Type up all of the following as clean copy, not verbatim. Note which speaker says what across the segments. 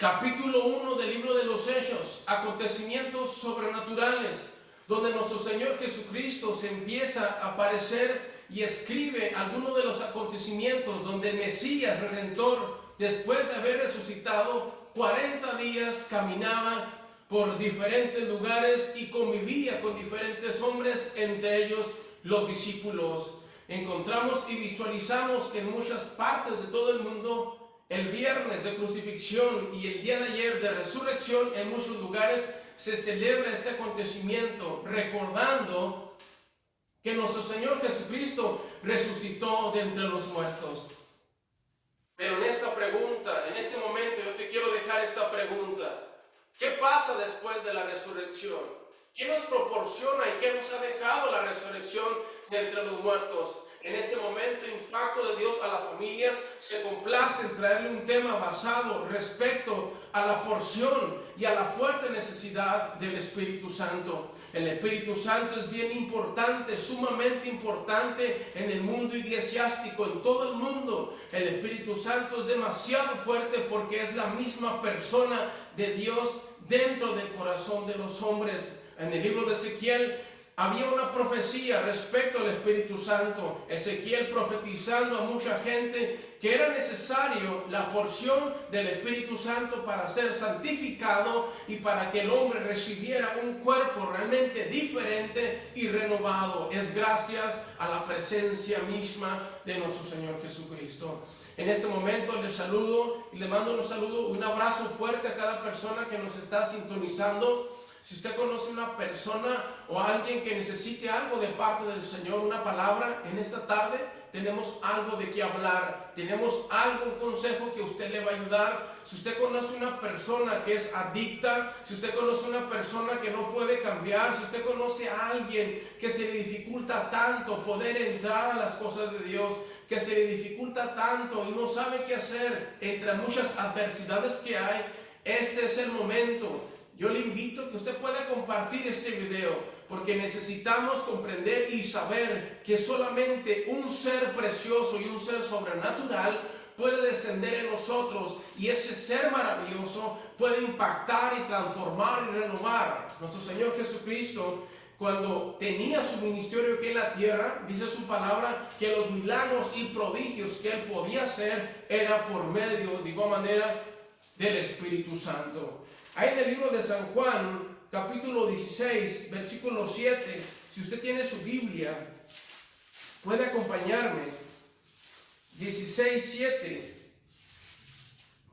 Speaker 1: Capítulo 1 del libro de los Hechos, acontecimientos sobrenaturales, donde nuestro Señor Jesucristo se empieza a aparecer y escribe algunos de los acontecimientos donde el Mesías Redentor, después de haber resucitado, 40 días caminaba por diferentes lugares y convivía con diferentes hombres, entre ellos los discípulos. Encontramos y visualizamos que en muchas partes de todo el mundo, el viernes de crucifixión y el día de ayer de resurrección, en muchos lugares se celebra este acontecimiento, recordando que nuestro Señor Jesucristo resucitó de entre los muertos. Pero en esta pregunta, en este momento, yo te quiero dejar esta pregunta. ¿Qué pasa después de la resurrección? ¿Qué nos proporciona y qué nos ha dejado la resurrección de entre los muertos? En este momento, Impacto de Dios a las Familias se complace en traerle un tema basado respecto a la porción y a la fuerte necesidad del Espíritu Santo. El Espíritu Santo es bien importante, sumamente importante en el mundo eclesiástico, en todo el mundo. El Espíritu Santo es demasiado fuerte porque es la misma persona de Dios dentro del corazón de los hombres. En el libro de Ezequiel había una profecía respecto al Espíritu Santo. Ezequiel profetizando a mucha gente que era necesario la porción del Espíritu Santo para ser santificado y para que el hombre recibiera un cuerpo realmente diferente y renovado. Es gracias a la presencia misma de nuestro Señor Jesucristo. En este momento les saludo y le mando un saludo, un abrazo fuerte a cada persona que nos está sintonizando. Si usted conoce una persona o alguien que necesite algo de parte del Señor, una palabra, en esta tarde tenemos algo de qué hablar, tenemos algo, un consejo que usted le va a ayudar. Si usted conoce una persona que es adicta, si usted conoce una persona que no puede cambiar, si usted conoce a alguien que se le dificulta tanto poder entrar a las cosas de Dios, que se le dificulta tanto y no sabe qué hacer entre muchas adversidades que hay, este es el momento. Yo le invito a que usted pueda compartir este video, porque necesitamos comprender y saber que solamente un ser precioso y un ser sobrenatural puede descender en nosotros, y ese ser maravilloso puede impactar y transformar y renovar. Nuestro Señor Jesucristo, cuando tenía su ministerio aquí en la tierra, dice su palabra que los milagros y prodigios que él podía hacer era por medio, de igual manera, del Espíritu Santo. Ahí en el libro de San Juan, capítulo 16, versículo 7, si usted tiene su Biblia, puede acompañarme. 16, 7,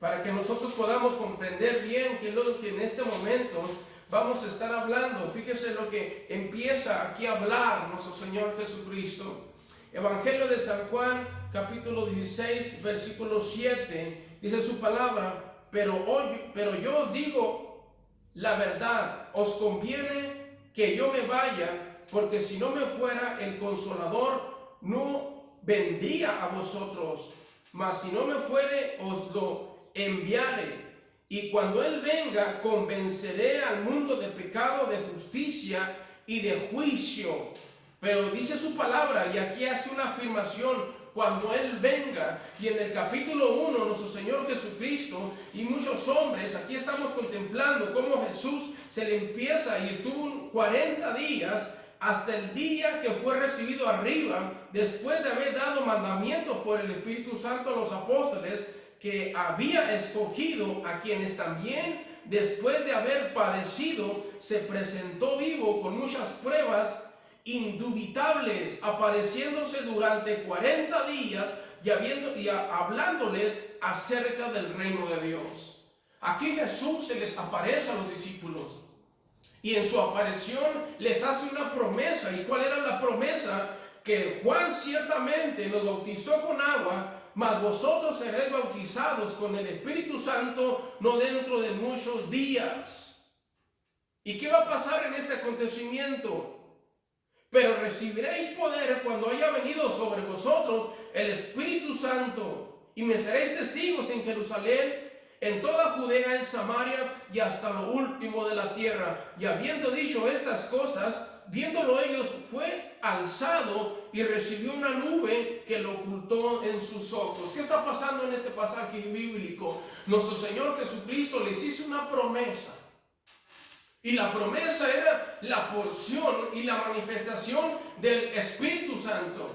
Speaker 1: para que nosotros podamos comprender bien qué es lo que en este momento vamos a estar hablando. Fíjese lo que empieza aquí a hablar nuestro Señor Jesucristo. Evangelio de San Juan, capítulo 16, versículo 7, dice su palabra: Pero yo os digo la verdad, os conviene que yo me vaya, porque si no me fuera, el Consolador no vendría a vosotros, mas si no me fuere, os lo enviaré. Y cuando Él venga, convenceré al mundo de pecado, de justicia y de juicio. Pero dice su palabra, y aquí hace una afirmación: cuando Él venga. Y en el capítulo 1, nuestro Señor Jesucristo y muchos hombres, aquí estamos contemplando cómo Jesús se le empieza y estuvo 40 días hasta el día que fue recibido arriba, después de haber dado mandamientos por el Espíritu Santo a los apóstoles que había escogido, a quienes también, después de haber padecido, se presentó vivo con muchas pruebas indubitables, apareciéndose durante 40 días y hablándoles acerca del reino de Dios. Aquí Jesús se les aparece a los discípulos y en su aparición les hace una promesa. ¿Y cuál era la promesa? Que Juan ciertamente los bautizó con agua, mas vosotros seréis bautizados con el Espíritu Santo no dentro de muchos días. ¿Y qué va a pasar en este acontecimiento? Pero recibiréis poder cuando haya venido sobre vosotros el Espíritu Santo, y me seréis testigos en Jerusalén, en toda Judea, en Samaria y hasta lo último de la tierra. Y habiendo dicho estas cosas, viéndolo ellos, fue alzado y recibió una nube que lo ocultó en sus ojos. ¿Qué está pasando en este pasaje bíblico? Nuestro Señor Jesucristo les hizo una promesa. Y la promesa era la porción y la manifestación del Espíritu Santo.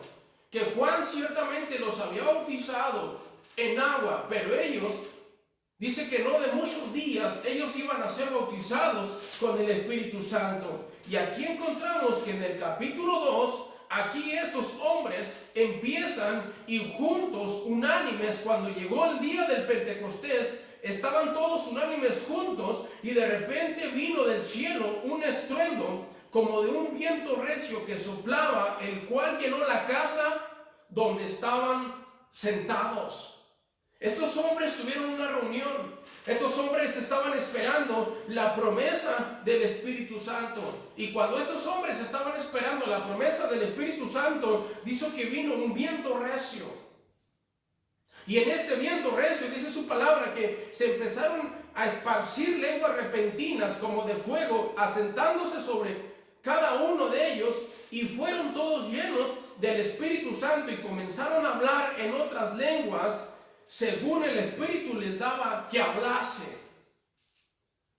Speaker 1: Que Juan ciertamente los había bautizado en agua, pero ellos, dice que no de muchos días, ellos iban a ser bautizados con el Espíritu Santo. Y aquí encontramos que en el capítulo 2, aquí estos hombres empiezan y juntos, unánimes, cuando llegó el día del Pentecostés, estaban todos unánimes juntos y de repente vino del cielo un estruendo como de un viento recio que soplaba, el cual llenó la casa donde estaban sentados. Estos hombres tuvieron una reunión. Estos hombres estaban esperando la promesa del Espíritu Santo. Y cuando estos hombres estaban esperando la promesa del Espíritu Santo, dice que vino un viento recio. Y en este viento recio, dice su palabra, que se empezaron a esparcir lenguas repentinas como de fuego, asentándose sobre cada uno de ellos, y fueron todos llenos del Espíritu Santo y comenzaron a hablar en otras lenguas según el Espíritu les daba que hablase.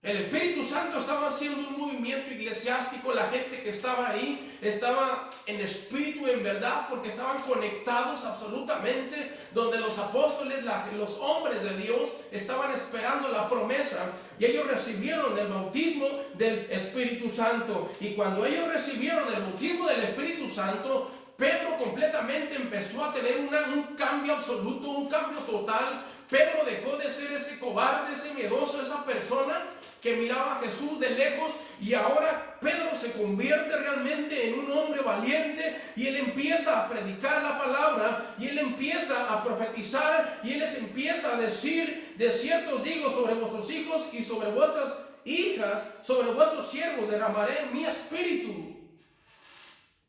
Speaker 1: El Espíritu Santo estaba haciendo un movimiento eclesiástico. La gente que estaba ahí estaba en espíritu, en verdad, porque estaban conectados absolutamente, donde los apóstoles, los hombres de Dios, estaban esperando la promesa y ellos recibieron el bautismo del Espíritu Santo. Y cuando ellos recibieron el bautismo del Espíritu Santo, Pedro completamente empezó a tener un cambio absoluto, un cambio total. Pedro dejó de ser ese cobarde, ese miedoso, esa persona que miraba a Jesús de lejos, y ahora Pedro se convierte realmente en un hombre valiente, y él empieza a predicar la palabra, y él empieza a profetizar, y él les empieza a decir: de cierto os digo, sobre vuestros hijos y sobre vuestras hijas, sobre vuestros siervos derramaré mi espíritu.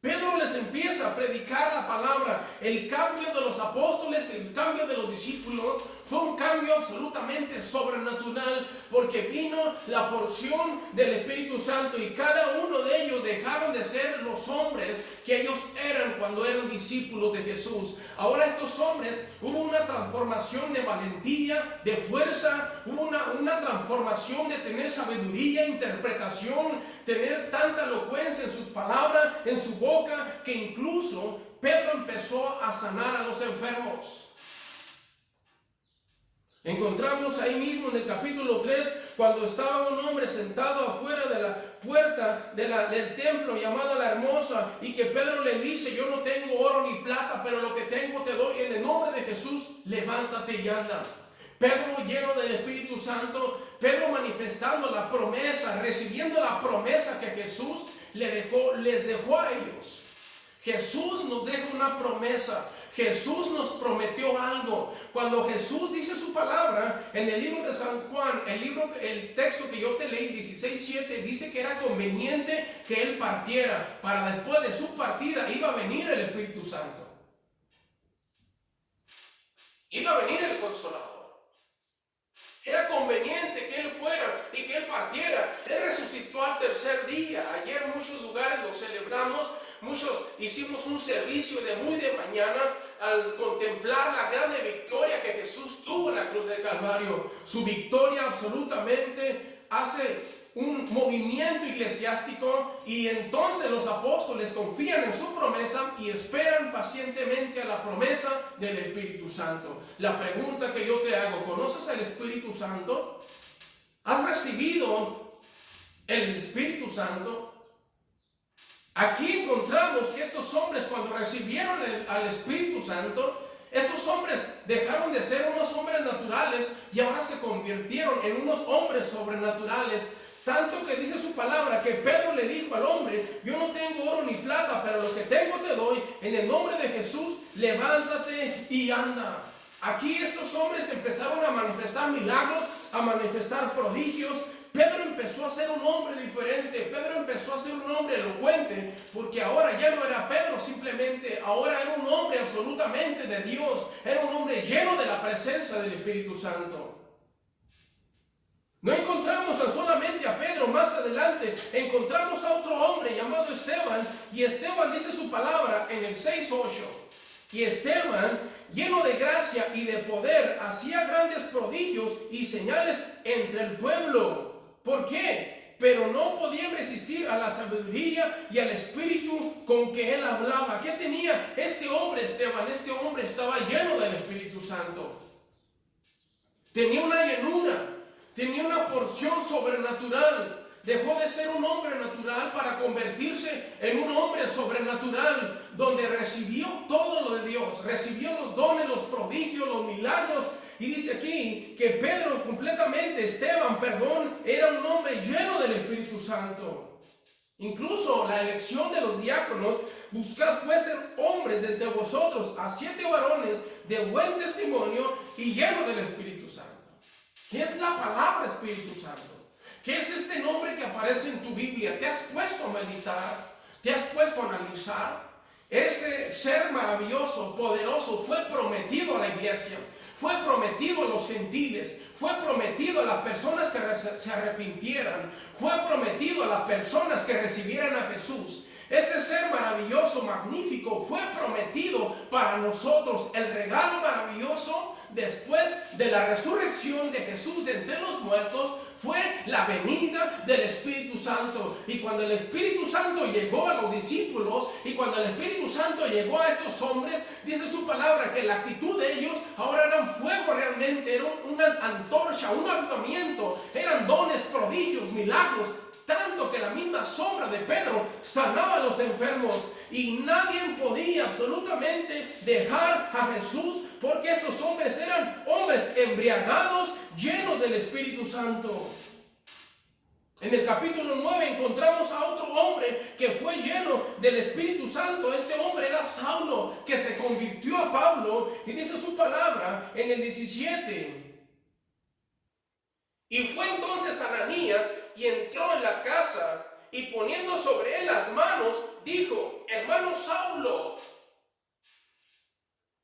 Speaker 1: Pedro les empieza a predicar la palabra. El cambio de los apóstoles, el cambio de los discípulos, fue un cambio absolutamente sobrenatural, porque vino la porción del Espíritu Santo y cada uno de ellos dejaron de ser los hombres que ellos eran cuando eran discípulos de Jesús. Ahora estos hombres, hubo una transformación de valentía, de fuerza, hubo una transformación de tener sabiduría, interpretación, tener tanta elocuencia en sus palabras, en su boca, que incluso Pedro empezó a sanar a los enfermos. Encontramos ahí mismo en el capítulo 3, cuando estaba un hombre sentado afuera de la puerta del templo llamada La Hermosa, y que Pedro le dice: yo no tengo oro ni plata, pero lo que tengo te doy. En el nombre de Jesús, levántate y anda. Pedro lleno del Espíritu Santo, Pedro manifestando la promesa, recibiendo la promesa que Jesús les dejó a ellos. Jesús nos deja una promesa. Jesús nos prometió algo. Cuando Jesús dice su palabra en el libro de San Juan, el texto que yo te leí, 16:7, dice que era conveniente que Él partiera, para después de su partida iba a venir el Espíritu Santo. Iba a venir el Consolador. Era conveniente que Él fuera y que Él partiera. Él resucitó al tercer día. Ayer en muchos lugares lo celebramos. Muchos hicimos un servicio de muy de mañana al contemplar la grande victoria que Jesús tuvo en la cruz del Calvario. Su victoria absolutamente hace un movimiento eclesiástico, y entonces los apóstoles confían en su promesa y esperan pacientemente a la promesa del Espíritu Santo. La pregunta que yo te hago: ¿conoces al Espíritu Santo? ¿Has recibido el Espíritu Santo? Aquí encontramos que estos hombres, cuando recibieron al Espíritu Santo, estos hombres dejaron de ser unos hombres naturales y ahora se convirtieron en unos hombres sobrenaturales. Tanto que dice su palabra que Pedro le dijo al hombre: yo no tengo oro ni plata, pero lo que tengo te doy. En el nombre de Jesús, levántate y anda. Aquí estos hombres empezaron a manifestar milagros, a manifestar prodigios. Pedro empezó a ser un hombre diferente. Pedro empezó a ser un hombre elocuente, porque ahora ya no era Pedro simplemente, ahora era un hombre absolutamente de Dios. Era un hombre lleno de la presencia del Espíritu Santo. No encontramos tan solamente a Pedro, más adelante adelante encontramos a otro hombre llamado Esteban, y Esteban dice su palabra en el 6:8. Y Esteban, lleno de gracia y de poder, hacía grandes prodigios y señales entre el pueblo. ¿Por qué? Pero no podían resistir a la sabiduría y al espíritu con que él hablaba. ¿Qué tenía este hombre, Esteban? Este hombre estaba lleno del Espíritu Santo. Tenía una llenura, tenía una porción sobrenatural. Dejó de ser un hombre natural para convertirse en un hombre sobrenatural, donde recibió todo lo de Dios, recibió los dones, los prodigios, los milagros. Y dice aquí que Pedro completamente, Esteban, era un hombre lleno del Espíritu Santo. Incluso la elección de los diáconos: buscad pues ser hombres de entre vosotros a 7 varones de buen testimonio y llenos del Espíritu Santo. ¿Qué es la palabra Espíritu Santo? ¿Qué es este nombre que aparece en tu Biblia? ¿Te has puesto a meditar? ¿Te has puesto a analizar? Ese ser maravilloso, poderoso, fue prometido a la iglesia, fue prometido a los gentiles, fue prometido a las personas que se arrepintieran, fue prometido a las personas que recibieran a Jesús. Ese ser maravilloso, magnífico, fue prometido para nosotros. El regalo maravilloso después de la resurrección de Jesús de entre los muertos fue la venida del Espíritu Santo. Y cuando el Espíritu Santo llegó a los discípulos, y cuando el Espíritu Santo llegó a estos hombres, dice su palabra que la actitud de ellos ahora eran fuego realmente, era una antorcha, un avivamiento, eran dones, prodigios, milagros, tanto que la misma sombra de Pedro sanaba a los enfermos. Y nadie podía absolutamente dejar a Jesús, porque estos hombres eran hombres embriagados, llenos del Espíritu Santo. En el capítulo 9 encontramos a otro hombre que fue lleno del Espíritu Santo. Este hombre era Saulo, que se convirtió a Pablo, y dice su palabra en el 17. Y fue entonces Ananías y entró en la casa, y poniendo sobre él las manos, dijo: hermano Saulo.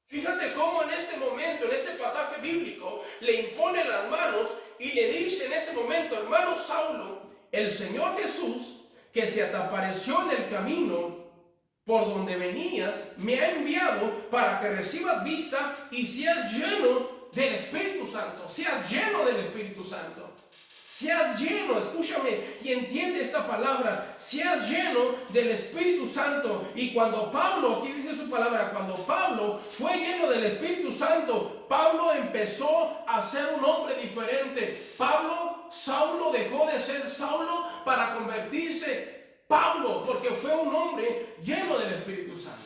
Speaker 1: Fíjate cómo en este momento, en este pasaje bíblico, le impone las manos y le dice en ese momento: hermano Saulo, el Señor Jesús, que se te apareció en el camino por donde venías, me ha enviado para que recibas vista y seas lleno del Espíritu Santo. Seas lleno del Espíritu Santo. Seas lleno, escúchame y entiende esta palabra, seas lleno del Espíritu Santo. Y cuando Pablo, aquí dice su palabra, cuando Pablo fue lleno del Espíritu Santo, Pablo empezó a ser un hombre diferente. Saulo dejó de ser Saulo para convertirse Pablo, porque fue un hombre lleno del Espíritu Santo.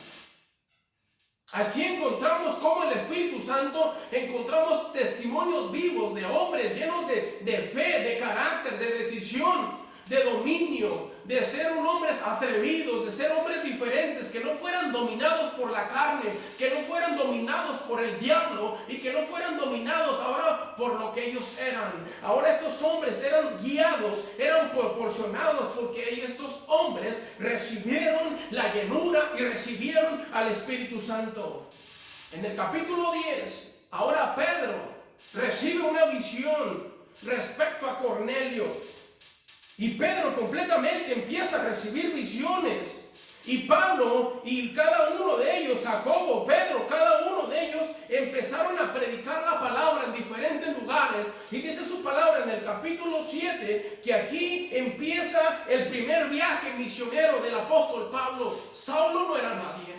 Speaker 1: Aquí encontramos cómo el Espíritu Santo, encontramos testimonios vivos de hombres llenos de fe, de carácter, de decisión, de dominio, de ser hombres atrevidos, de ser hombres diferentes, que no fueran dominados por la carne, que no fueran dominados por el diablo y que no fueran dominados ahora por lo que ellos eran. Ahora estos hombres eran guiados, eran proporcionados, porque estos hombres recibieron la llenura y recibieron al Espíritu Santo. En el capítulo 10, ahora Pedro recibe una visión respecto a Cornelio. Y Pedro completamente empieza a recibir visiones. Y Pablo y cada uno de ellos, Jacobo, Pedro, cada uno de ellos empezaron a predicar la palabra en diferentes lugares. Y dice su palabra en el capítulo 7 que aquí empieza el primer viaje misionero del apóstol Pablo. Saulo no era nadie,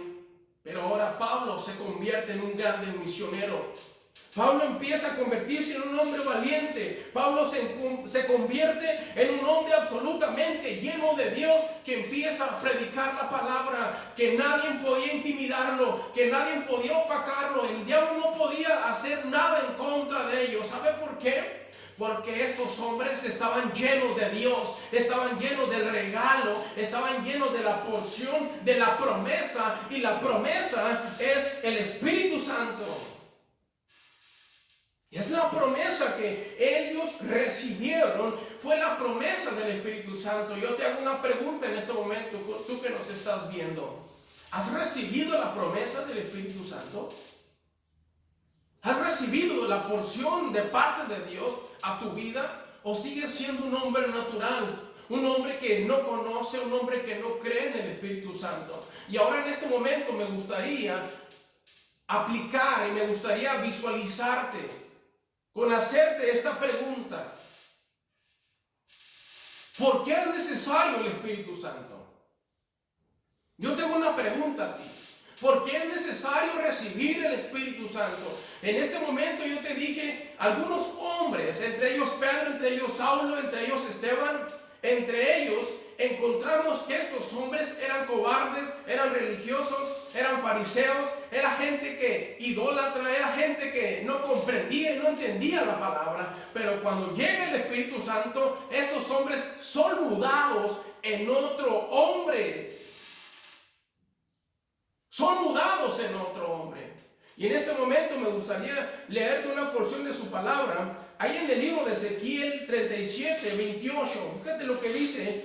Speaker 1: pero ahora Pablo se convierte en un grande misionero. Pablo empieza a convertirse en un hombre valiente. Pablo se convierte en un hombre absolutamente lleno de Dios, que empieza a predicar la palabra, que nadie podía intimidarlo, que nadie podía opacarlo. El diablo no podía hacer nada en contra de ellos. ¿Sabe por qué? Porque estos hombres estaban llenos de Dios, estaban llenos del regalo, estaban llenos de la porción, de la promesa. Y la promesa es el Espíritu Santo. Y es la promesa que ellos recibieron, fue la promesa del Espíritu Santo. Yo te hago una pregunta en este momento, tú que nos estás viendo. ¿Has recibido la promesa del Espíritu Santo? ¿Has recibido la porción de parte de Dios a tu vida? ¿O sigues siendo un hombre natural? un hombre que no conoce, un hombre que no cree en el Espíritu Santo. Y ahora en este momento me gustaría aplicar y me gustaría visualizarte con hacerte esta pregunta. ¿Por qué es necesario el Espíritu Santo? Yo tengo una pregunta a ti. ¿Por qué es necesario recibir el Espíritu Santo? En este momento yo te dije algunos hombres, entre ellos Pedro, entre ellos Saulo, entre ellos Esteban, entre ellos encontramos que estos hombres eran cobardes, eran religiosos, eran fariseos, era gente que idólatra, era gente que no comprendía y no entendía la palabra. Pero cuando llega el Espíritu Santo, estos hombres son mudados en otro hombre. Son mudados en otro hombre. Y en este momento me gustaría leerte una porción de su palabra. Ahí en el libro de Ezequiel 37, 28. Fíjate lo que dice.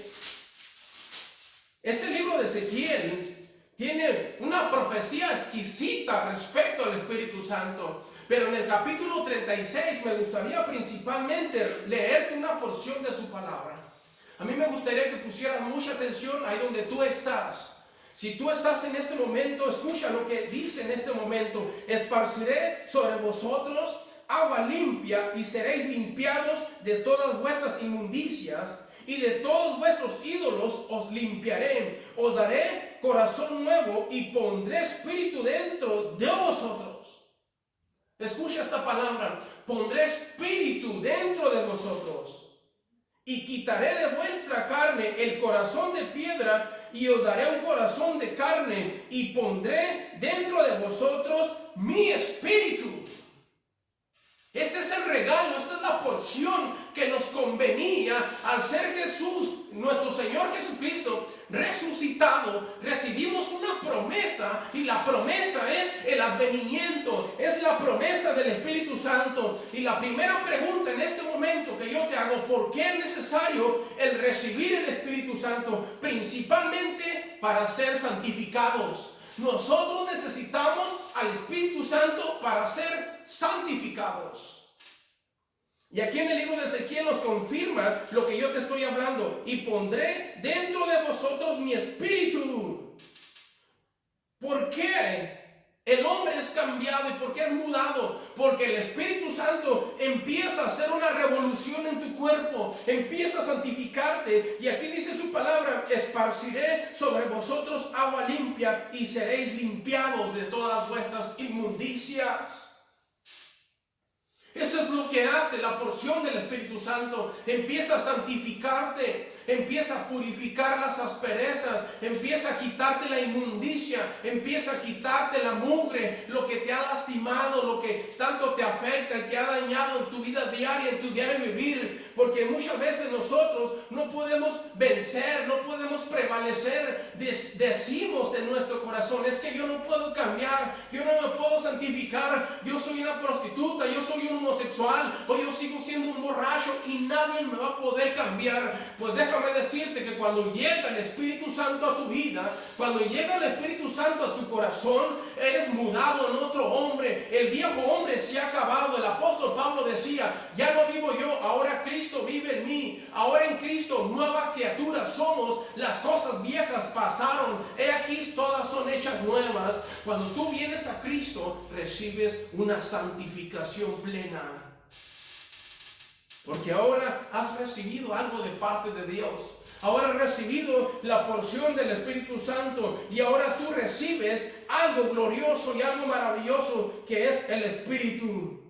Speaker 1: Este libro de Ezequiel tiene una profecía exquisita respecto al Espíritu Santo. Pero en el capítulo 36 me gustaría principalmente leerte una porción de su palabra. A mí me gustaría que pusieras mucha atención ahí donde tú estás. Si tú estás en este momento, escucha lo que dice en este momento. Esparciré sobre vosotros agua limpia y seréis limpiados de todas vuestras inmundicias y de todos vuestros ídolos os limpiaré. Os daré corazón nuevo y pondré espíritu dentro de vosotros. Escucha esta palabra. Pondré espíritu dentro de vosotros. Y quitaré de vuestra carne el corazón de piedra y os daré un corazón de carne y pondré dentro de vosotros mi espíritu. Este es el regalo, esta es la porción que nos convenía al ser Jesús, nuestro Señor Jesucristo, resucitado. Recibimos una promesa y la promesa es el advenimiento, es la promesa del Espíritu Santo. Y la primera pregunta en este momento que yo te hago, ¿por qué es necesario el recibir el Espíritu Santo? Principalmente para ser santificados. Nosotros necesitamos al Espíritu Santo para ser santificados. Y aquí en el libro de Ezequiel nos confirma lo que yo te estoy hablando. Y pondré dentro de vosotros mi espíritu. ¿Por qué el hombre es cambiado y por qué es mudado? Porque el Espíritu Santo empieza a hacer una revolución en tu cuerpo, empieza a santificarte. Y aquí dice su palabra: esparciré sobre vosotros agua limpia y seréis limpiados de todas vuestras inmundicias. Eso es lo que hace la porción del Espíritu Santo. Empieza a santificarte, empieza a purificar las asperezas, empieza a quitarte la inmundicia, empieza a quitarte la mugre, lo que te ha lastimado, lo que tanto te afecta y te ha dañado en tu vida diaria, en tu diario vivir. Porque muchas veces nosotros no podemos vencer, no podemos prevalecer. Decimos en nuestro corazón: es que yo no puedo cambiar, yo no me puedo santificar, yo soy una prostituta, yo soy un homosexual, o yo sigo siendo un borracho y nadie me va a poder cambiar. Pues déjame decirte que cuando llega el Espíritu Santo a tu vida, cuando llega el Espíritu Santo a tu corazón, eres mudado en otro hombre. El viejo hombre se ha acabado. El apóstol Pablo decía: ya no vivo yo, ahora Cristo vive en mí. Ahora en Cristo nueva criatura somos. Las cosas viejas pasaron, he aquí todas son hechas nuevas. Cuando tú vienes a Cristo, recibes una santificación plena. Porque ahora has recibido algo de parte de Dios. Ahora has recibido la porción del Espíritu Santo. Y ahora tú recibes algo glorioso y algo maravilloso, que es el Espíritu.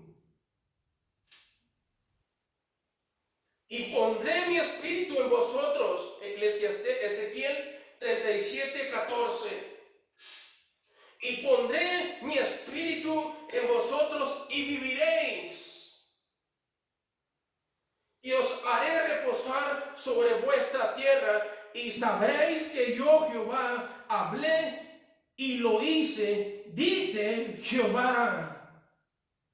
Speaker 1: Y pondré mi espíritu en vosotros. Ezequiel 37, 14. Y pondré mi espíritu en vosotros y viviréis. Y os haré reposar sobre vuestra tierra, y sabréis que yo Jehová hablé y lo hice, dice Jehová.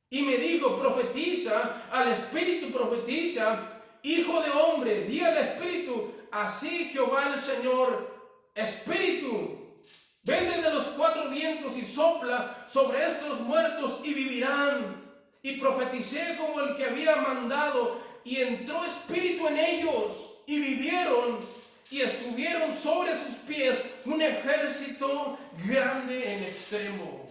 Speaker 1: Y me dijo: profetiza, al espíritu profetiza, hijo de hombre, di al espíritu: así Jehová el Señor, espíritu, ven desde los cuatro vientos y sopla sobre estos muertos y vivirán. Y profeticé como el que había mandado, y entró espíritu en ellos, y vivieron y estuvieron sobre sus pies un ejército grande en extremo.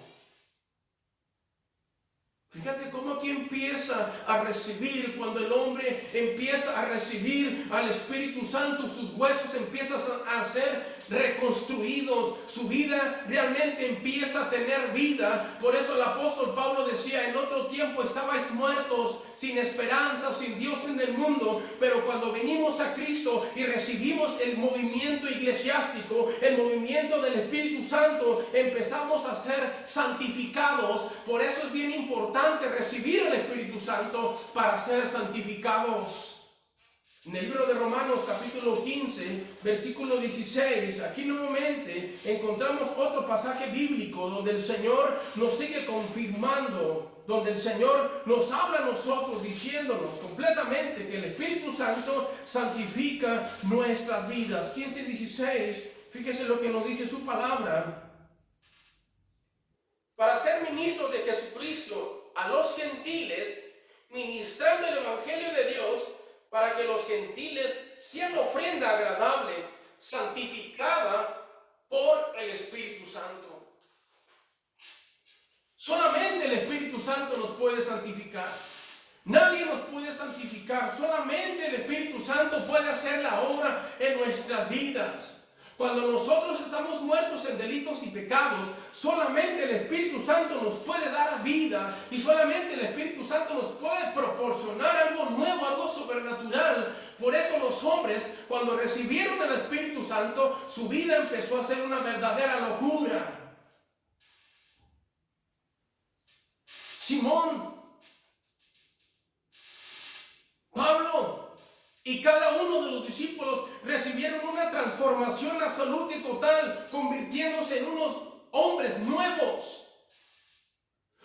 Speaker 1: Fíjate cómo aquí empieza a recibir, cuando el hombre empieza a recibir al Espíritu Santo, sus huesos empiezan a ser reconstruidos, su vida realmente empieza a tener vida. Por eso el apóstol Pablo decía, en otro tiempo estabais muertos, sin esperanza, sin Dios en el mundo, pero cuando venimos a Cristo y recibimos el movimiento eclesiástico, el movimiento del Espíritu Santo, empezamos a ser santificados. Por eso es bien importante recibir el Espíritu Santo para ser santificados. En el libro de Romanos capítulo 15, versículo 16, aquí nuevamente encontramos otro pasaje bíblico donde el Señor nos sigue confirmando, donde el Señor nos habla a nosotros diciéndonos completamente que el Espíritu Santo santifica nuestras vidas. 15:16, fíjese lo que nos dice su palabra. Para ser ministros de Jesucristo a los gentiles, ministrando el Evangelio de Dios, para que los gentiles sean ofrenda agradable, santificada por el Espíritu Santo. Solamente el Espíritu Santo nos puede santificar. Nadie nos puede santificar. Solamente el Espíritu Santo puede hacer la obra en nuestras vidas. Cuando nosotros estamos muertos en delitos y pecados, solamente el Espíritu Santo nos puede dar vida y solamente el Espíritu Santo nos puede proporcionar algo nuevo, algo sobrenatural. Por eso los hombres, cuando recibieron el Espíritu Santo, su vida empezó a ser una verdadera locura. Simón, Pablo y cada uno de los discípulos recibieron una transformación absoluta y total, convirtiéndose en unos hombres nuevos,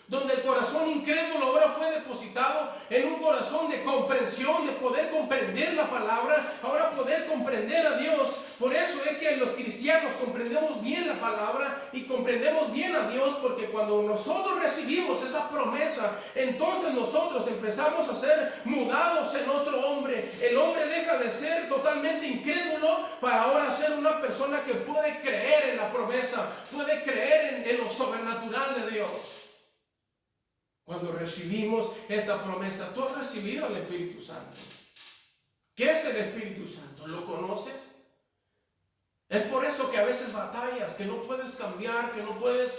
Speaker 1: donde el corazón incrédulo ahora fue depositado en un corazón de comprensión, de poder comprender la palabra, ahora poder comprender a Dios. Por eso es que los cristianos comprendemos bien la palabra y comprendemos bien a Dios, porque cuando nosotros recibimos esa promesa, entonces nosotros empezamos a ser mudados en otro hombre. El hombre deja de ser totalmente incrédulo para ahora ser una persona que puede creer en la promesa, puede creer en lo sobrenatural de Dios. Cuando recibimos esta promesa, tú has recibido el Espíritu Santo. ¿Qué es el Espíritu Santo? ¿Lo conoces? Es por eso que a veces batallas, que no puedes cambiar, que no puedes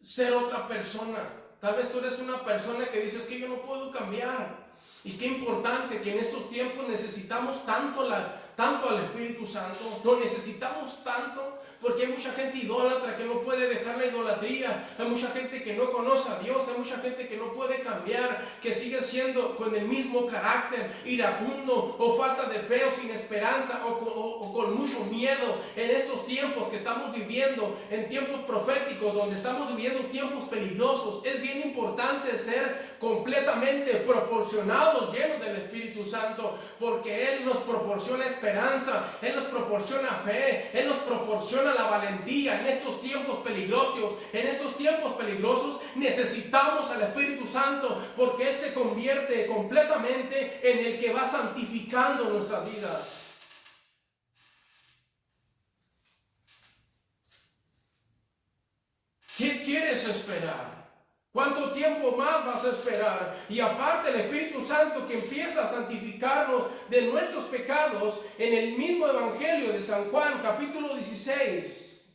Speaker 1: ser otra persona. Tal vez tú eres una persona que dices que yo no puedo cambiar. Y qué importante que en estos tiempos necesitamos tanto al Espíritu Santo. Lo necesitamos tanto porque hay mucha gente idólatra que no puede dejar la idolatría. Hay mucha gente que no conoce a Dios. Hay mucha gente que no puede cambiar, que sigue siendo con el mismo carácter, iracundo o falta de fe o sin esperanza o con mucho miedo. En estos tiempos que estamos viviendo, en tiempos proféticos donde estamos viviendo tiempos peligrosos, es bien importante ser completamente proporcionados, llenos del Espíritu Santo, porque Él nos proporciona esperanza, Él nos proporciona fe, Él nos proporciona la valentía en estos tiempos peligrosos. En estos tiempos peligrosos necesitamos al Espíritu Santo, porque Él se convierte completamente en el que va santificando nuestras vidas. ¿Qué quieres esperar? ¿Cuánto tiempo más vas a esperar? Y aparte el Espíritu Santo que empieza a santificarnos de nuestros pecados en el mismo Evangelio de San Juan, capítulo 16.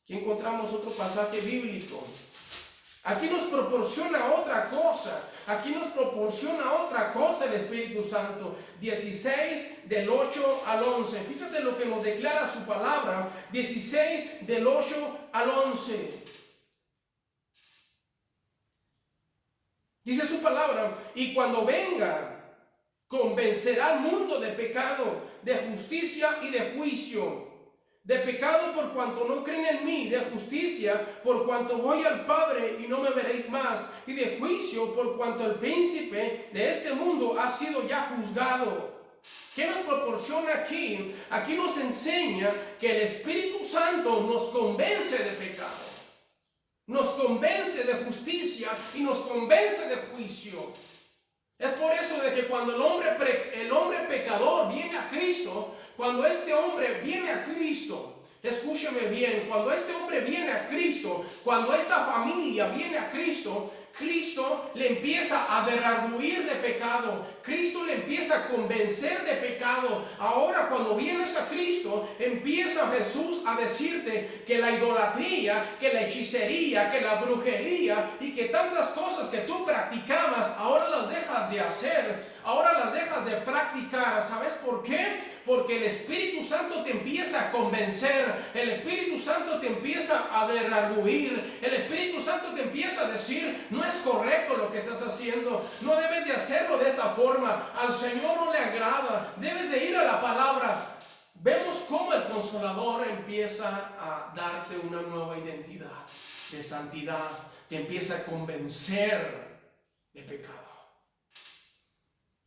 Speaker 1: Aquí encontramos otro pasaje bíblico. Aquí nos proporciona otra cosa. Aquí nos proporciona otra cosa el Espíritu Santo. 16 del 8 al 11. Fíjate lo que nos declara su palabra. 16 del 8 al 11. Dice su palabra, y cuando venga, convencerá al mundo de pecado, de justicia y de juicio. De pecado por cuanto no creen en mí, de justicia por cuanto voy al Padre y no me veréis más, y de juicio por cuanto el príncipe de este mundo ha sido ya juzgado. ¿Qué nos proporciona aquí? Aquí nos enseña que el Espíritu Santo nos convence de pecado. Nos convence de justicia y nos convence de juicio. Es por eso de que cuando el hombre pecador Cristo, cuando este hombre viene a Cristo, escúcheme bien, cuando este hombre viene a Cristo, cuando esta familia viene a Cristo, Cristo le empieza a derarguir de pecado. Cristo le empieza a convencer de pecado. Ahora cuando vienes a Cristo, empieza Jesús a decirte que la idolatría, que la hechicería, que la brujería y que tantas cosas que tú practicabas, ahora las dejas de hacer. Ahora las dejas de practicar. ¿Sabes por qué? Porque el Espíritu Santo te empieza a convencer. El Espíritu Santo te empieza a derarguir. El Espíritu Santo te empieza a decir, no es correcto lo que estás haciendo. No debes de hacerlo de esta forma. Al Señor no le agrada. Debes de ir a la palabra. Vemos cómo el Consolador empieza a darte una nueva identidad de santidad. Te empieza a convencer de pecado.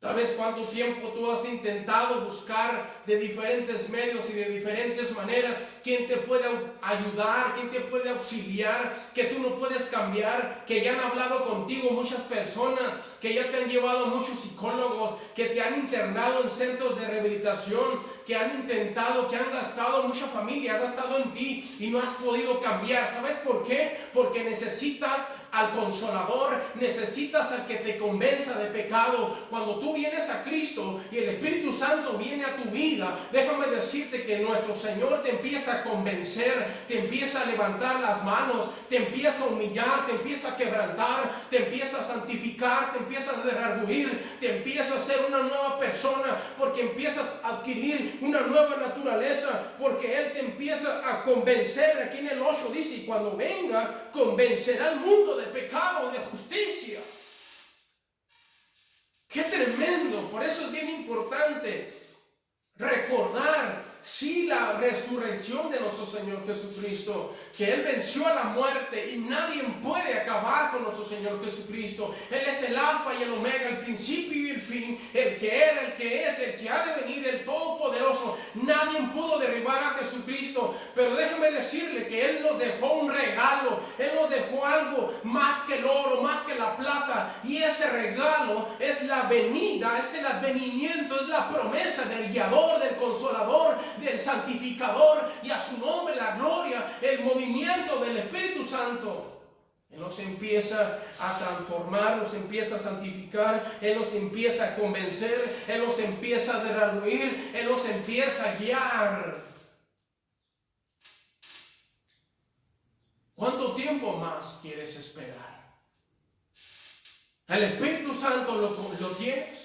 Speaker 1: ¿Sabes cuánto tiempo tú has intentado buscar de diferentes medios y de diferentes maneras quién te puede ayudar, quién te puede auxiliar, que tú no puedes cambiar, que ya han hablado contigo muchas personas, que ya te han llevado muchos psicólogos, que te han internado en centros de rehabilitación, que han intentado, que han gastado, mucha familia ha gastado en ti y no has podido cambiar? ¿Sabes por qué? Porque necesitas al Consolador, necesitas al que te convenza de pecado. Cuando tú vienes a Cristo y el Espíritu Santo viene a tu vida, déjame decirte que nuestro Señor te empieza a convencer, te empieza a levantar las manos, te empieza a humillar, te empieza a quebrantar, te empieza a santificar, te empieza a derarguir, te empieza a hacer una nueva persona, porque empiezas a adquirir una nueva naturaleza, porque Él te empieza a convencer. Aquí en el 8 dice, y cuando venga, convencerá al mundo de pecado y de justicia. ¡Qué tremendo! Por eso es bien importante recordar, sí, la resurrección de nuestro Señor Jesucristo, que Él venció a la muerte y nadie puede acabar con nuestro Señor Jesucristo. Él es el alfa y el omega, el principio y el fin, el que era, el que es, el que ha de venir, el todopoderoso. Nadie pudo derribar a Jesucristo, pero déjeme decirle que Él nos dejó un regalo. Él nos dejó algo más que el oro, más que la plata, y ese regalo es la venida, es el advenimiento, es la promesa del guiador, del Consolador, del santificador, y a su nombre la gloria, el movimiento del Espíritu Santo. Él nos empieza a transformar, nos empieza a santificar, Él nos empieza a convencer, Él nos empieza a derruir, Él nos empieza a guiar. ¿Cuánto tiempo más quieres esperar? ¿El Espíritu Santo lo tienes?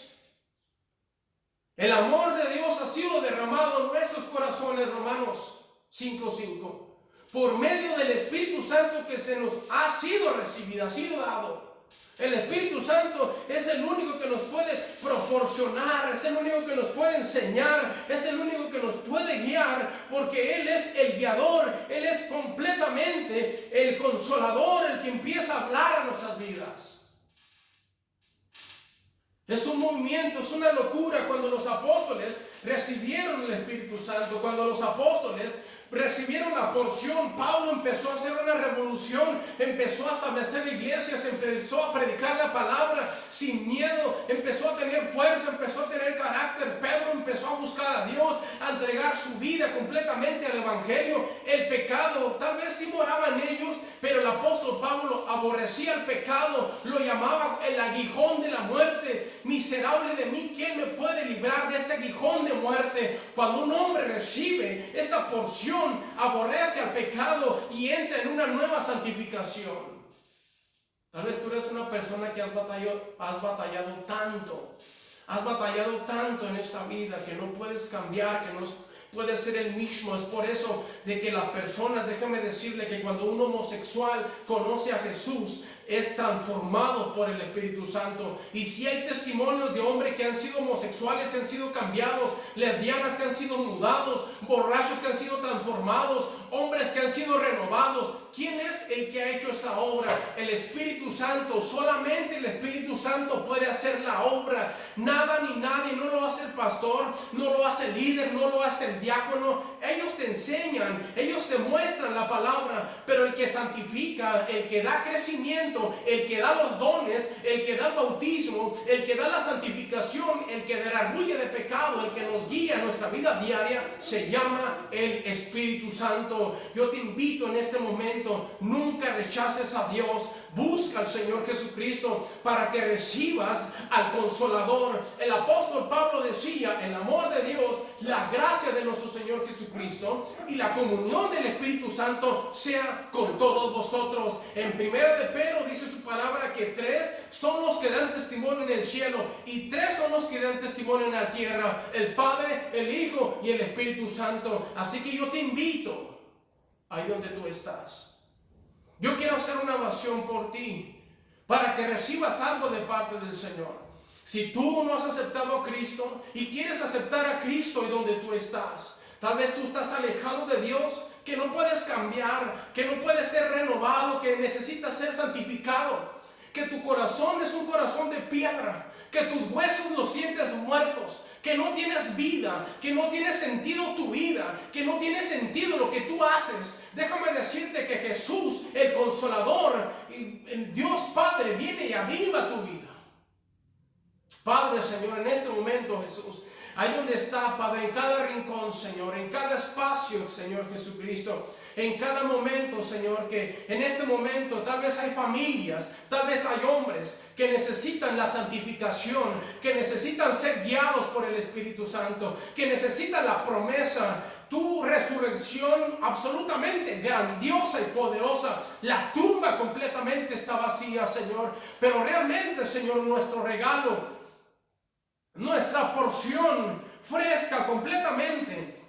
Speaker 1: El amor de Dios ha sido derramado en nuestros corazones, Romanos 5:5, por medio del Espíritu Santo que se nos ha sido recibido, ha sido dado. El Espíritu Santo es el único que nos puede proporcionar, es el único que nos puede enseñar, es el único que nos puede guiar, porque Él es el guiador, Él es completamente el Consolador, el que empieza a hablar a nuestras vidas. Es un movimiento, es una locura cuando los apóstoles recibieron el Espíritu Santo, cuando los apóstoles recibieron la porción. Pablo empezó a hacer una revolución, empezó a establecer iglesias, empezó a predicar la palabra sin miedo, empezó a tener fuerza, empezó a tener carácter. Pedro empezó a buscar a Dios, a entregar su vida completamente al Evangelio. El pecado, tal vez sí moraba en ellos, pero el apóstol Pablo aborrecía el pecado, lo llamaba el aguijón de la muerte. Miserable de mí, ¿quién me puede librar de este aguijón de muerte? Cuando un hombre recibe esta porción, aborrece al pecado y entra en una nueva santificación. Tal vez tú eres una persona que has batallado tanto en esta vida, que no puedes cambiar, que no puedes ser el mismo. Es por eso de que la persona, déjame decirle que cuando un homosexual conoce a Jesús, es transformado por el Espíritu Santo. Y si hay testimonios de hombres que han sido homosexuales, han sido cambiados, lesbianas que han sido mudados, borrachos que han sido transformados, hombres que han sido renovados. ¿Quién es el que ha hecho esa obra? El Espíritu Santo. Solamente el Espíritu Santo puede hacer la obra. Nada ni nadie, no lo hace el pastor, pastor, no lo hace el líder, no lo hace el diácono. Ellos te enseñan, ellos te muestran la palabra, pero el que santifica, el que da crecimiento, el que da los dones, el que da el bautismo, el que da la santificación, el que derarguye de pecado, el que nos guía en nuestra vida diaria, se llama el Espíritu Santo. Yo te invito en este momento, nunca rechaces a Dios. Busca al Señor Jesucristo para que recibas al Consolador. El apóstol Pablo decía: el amor de Dios, la gracia de nuestro Señor Jesucristo y la comunión del Espíritu Santo sea con todos vosotros. En 1 de Pedro dice su palabra que 3 son los que dan testimonio en el cielo y 3 son los que dan testimonio en la tierra: el Padre, el Hijo y el Espíritu Santo. Así que yo te invito, ahí donde tú estás, yo quiero hacer una oración por ti, para que recibas algo de parte del Señor. Si tú no has aceptado a Cristo y quieres aceptar a Cristo y donde tú estás, tal vez tú estás alejado de Dios, que no puedes cambiar, que no puedes ser renovado, que necesitas ser santificado, que tu corazón es un corazón de piedra, que tus huesos los sientes muertos, que no tienes vida, que no tiene sentido tu vida, que no tiene sentido lo que tú haces. Déjame decirte que Jesús, el Consolador, el Dios Padre, viene y aviva tu vida. Padre, Señor, en este momento, Jesús, ahí donde está, Padre, en cada rincón, Señor, en cada espacio, Señor Jesucristo, en cada momento, Señor, que en este momento tal vez hay familias, tal vez hay hombres que necesitan la santificación, que necesitan ser guiados por el Espíritu Santo, que necesitan la promesa, tu resurrección absolutamente grandiosa y poderosa. La tumba completamente está vacía, Señor, pero realmente, Señor, nuestro regalo, nuestra porción fresca completamente,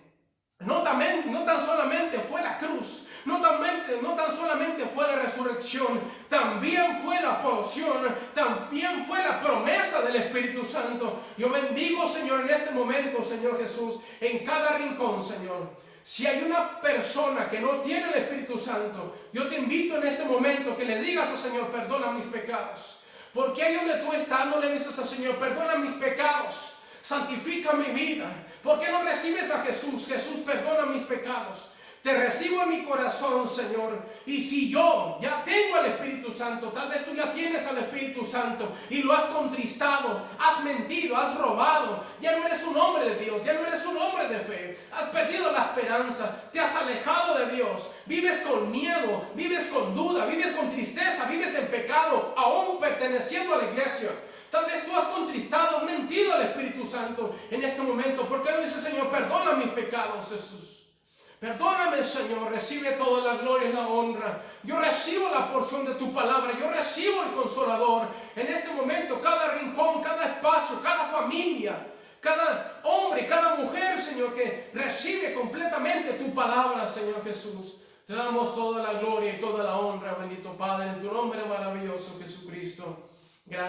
Speaker 1: no tan solamente fue la cruz, no tan solamente fue la resurrección, también fue la porción, también fue la promesa del Espíritu Santo. Yo bendigo, Señor, en este momento, Señor Jesús, en cada rincón, Señor. Si hay una persona que no tiene el Espíritu Santo, yo te invito en este momento que le digas al Señor: perdona mis pecados. Porque ahí donde tú estás, no le dices al Señor: perdona mis pecados, santifica mi vida. ¿Por qué no recibes a Jesús? Jesús, perdona mis pecados. Te recibo en mi corazón, Señor. Y si yo ya tengo al Espíritu Santo, tal vez tú ya tienes al Espíritu Santo y lo has contristado, has mentido, has robado, ya no eres un hombre de Dios, ya no eres un hombre de fe, has perdido la esperanza, te has alejado de Dios, vives con miedo, vives con duda, vives con tristeza, vives en pecado, aún perteneciendo a la iglesia. Tal vez tú has contristado, has mentido al Espíritu Santo en este momento. ¿Por qué no dice, Señor, perdona mis pecados, Jesús? Perdóname, Señor, recibe toda la gloria y la honra. Yo recibo la porción de tu palabra, yo recibo el Consolador. En este momento, cada rincón, cada espacio, cada familia, cada hombre, cada mujer, Señor, que recibe completamente tu palabra, Señor Jesús. Te damos toda la gloria y toda la honra, bendito Padre, en tu nombre maravilloso, Jesucristo. Gracias.